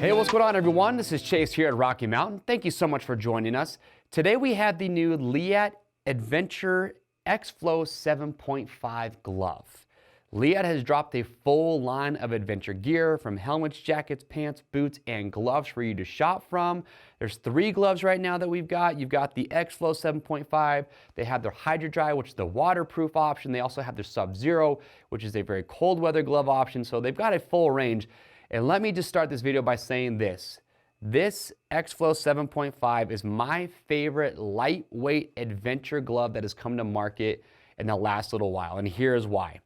Hey, what's going on, everyone? This is Chase here at Rocky Mountain. Thank you so much for joining us. Today we have the new Leatt Adventure X-Flow 7.5 glove. Leatt has dropped a full line of adventure gear, from helmets, jackets, pants, boots, and gloves for you to shop from. There's 3 gloves right now that we've got. You've got the X-Flow 7.5. They have their Hydro Dry, which is the waterproof option. They also have their Sub-Zero, which is a very cold weather glove option. So they've got a full range. And let me just start this video by saying this. This X-Flow 7.5 is my favorite lightweight adventure glove that has come to market in the last little while. And here's why.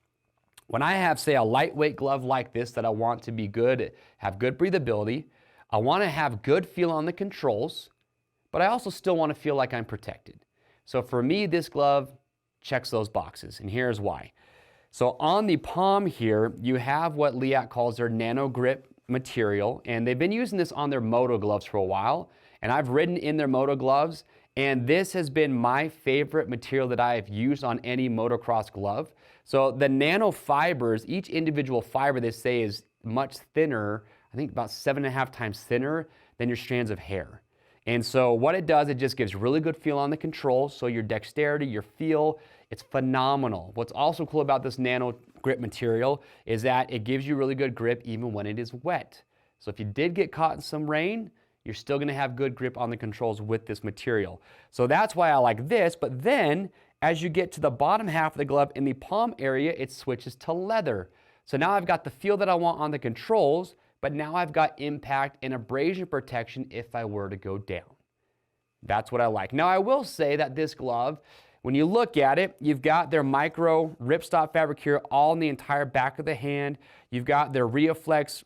When I have, say, a lightweight glove like this that I want to be good, have good breathability, I want to have good feel on the controls, but I also still want to feel like I'm protected. So for me, this glove checks those boxes, and here's why. So on the palm here, you have what Leatt calls their NanoGrip material, and they've been using this on their moto gloves for a while, and I've ridden in their moto gloves, and this has been my favorite material that I have used on any motocross glove. So the nano fibers, each individual fiber they say is much thinner, I think about 7.5 times thinner than your strands of hair. And so what it does, it just gives really good feel on the controls, so your dexterity, your feel, it's phenomenal. What's also cool about this nano grip material is that it gives you really good grip even when it is wet. So if you did get caught in some rain, you're still gonna have good grip on the controls with this material. So that's why I like this, but then as you get to the bottom half of the glove in the palm area, it switches to leather. So now I've got the feel that I want on the controls, but now I've got impact and abrasion protection if I were to go down. That's what I like. Now I will say that this glove, when you look at it, you've got their micro ripstop fabric here all in the entire back of the hand. You've got their ReaFlex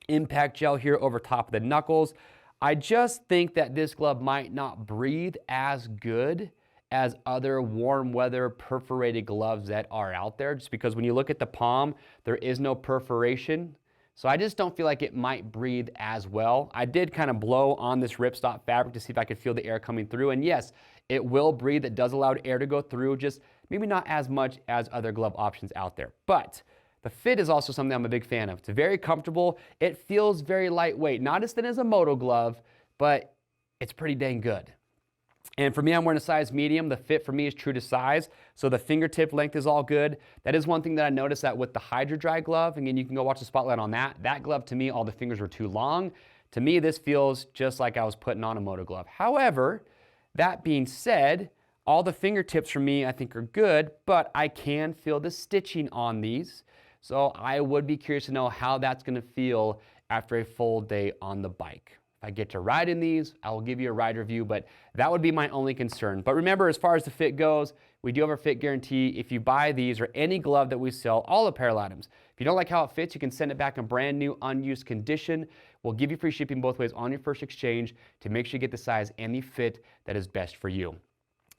impact gel here over top of the knuckles. I just think that this glove might not breathe as good as other warm weather perforated gloves that are out there, just because when you look at the palm, there is no perforation. So I just don't feel like it might breathe as well. I did kind of blow on this ripstop fabric to see if I could feel the air coming through, and yes, it will breathe. It does allow air to go through, just maybe not as much as other glove options out there. But the fit is also something I'm a big fan of. It's very comfortable. It feels very lightweight, not as thin as a moto glove, but it's pretty dang good. And for me, I'm wearing a size medium. The fit for me is true to size, so the fingertip length is all good. That is one thing that I noticed that with the Hydro Dry glove, again, you can go watch the spotlight on that. That glove, to me, all the fingers were too long. To me, this feels just like I was putting on a moto glove. However, that being said, all the fingertips for me, I think, are good, but I can feel the stitching on these. So I would be curious to know how that's gonna feel after a full day on the bike. If I get to ride in these, I will give you a ride review, but that would be my only concern. But remember, as far as the fit goes, we do have a fit guarantee. If you buy these or any glove that we sell, all apparel items, if you don't like how it fits, you can send it back in brand new, unused condition. We'll give you free shipping both ways on your first exchange to make sure you get the size and the fit that is best for you.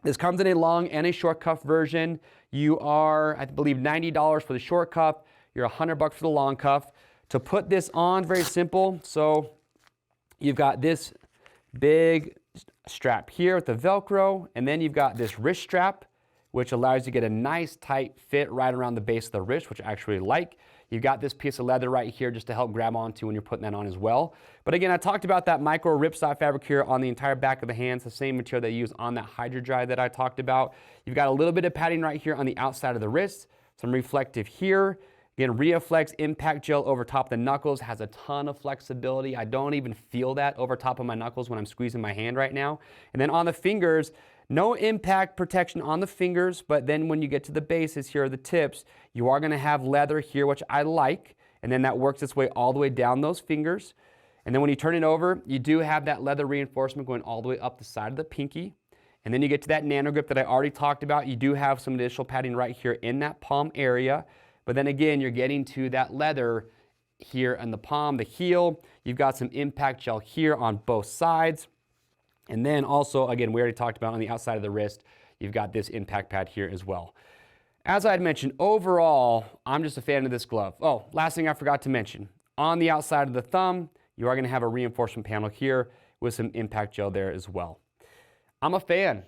This comes in a long and a short cuff version. You are, I believe, $90 for the short cuff. You're $100 for the long cuff. To put this on, very simple. So you've got this big strap here with the Velcro, and then you've got this wrist strap, which allows you to get a nice tight fit right around the base of the wrist, which I actually like. You've got this piece of leather right here just to help grab onto when you're putting that on as well. But again, I talked about that micro ripstop fabric here on the entire back of the hands, the same material that you use on that Hydro Dry that I talked about. You've got a little bit of padding right here on the outside of the wrist, some reflective here. Again, ReaFlex impact gel over top of the knuckles has a ton of flexibility. I don't even feel that over top of my knuckles when I'm squeezing my hand right now. And then on the fingers, no impact protection on the fingers, but then when you get to the bases, here are the tips, you are gonna have leather here, which I like, and then that works its way all the way down those fingers. And then when you turn it over, you do have that leather reinforcement going all the way up the side of the pinky. And then you get to that NanoGrip that I already talked about. You do have some additional padding right here in that palm area. But then again, you're getting to that leather here on the palm, the heel. You've got some impact gel here on both sides. And then also, again, we already talked about on the outside of the wrist, you've got this impact pad here as well. As I had mentioned, overall, I'm just a fan of this glove. Oh, last thing I forgot to mention. On the outside of the thumb, you are gonna have a reinforcement panel here with some impact gel there as well. I'm a fan.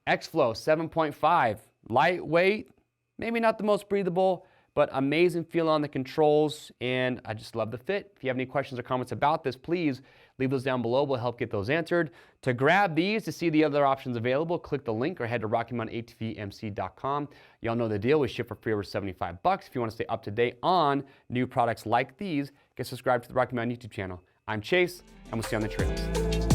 X-Flow 7.5, lightweight, maybe not the most breathable, but amazing feel on the controls, and I just love the fit. If you have any questions or comments about this, please leave those down below. We'll help get those answered. To grab these, to see the other options available, click the link or head to RockyMountainATVMC.com. Y'all know the deal. We ship for free over $75. If you want to stay up to date on new products like these, get subscribed to the Rocky Mountain YouTube channel. I'm Chase, and we'll see you on the trails.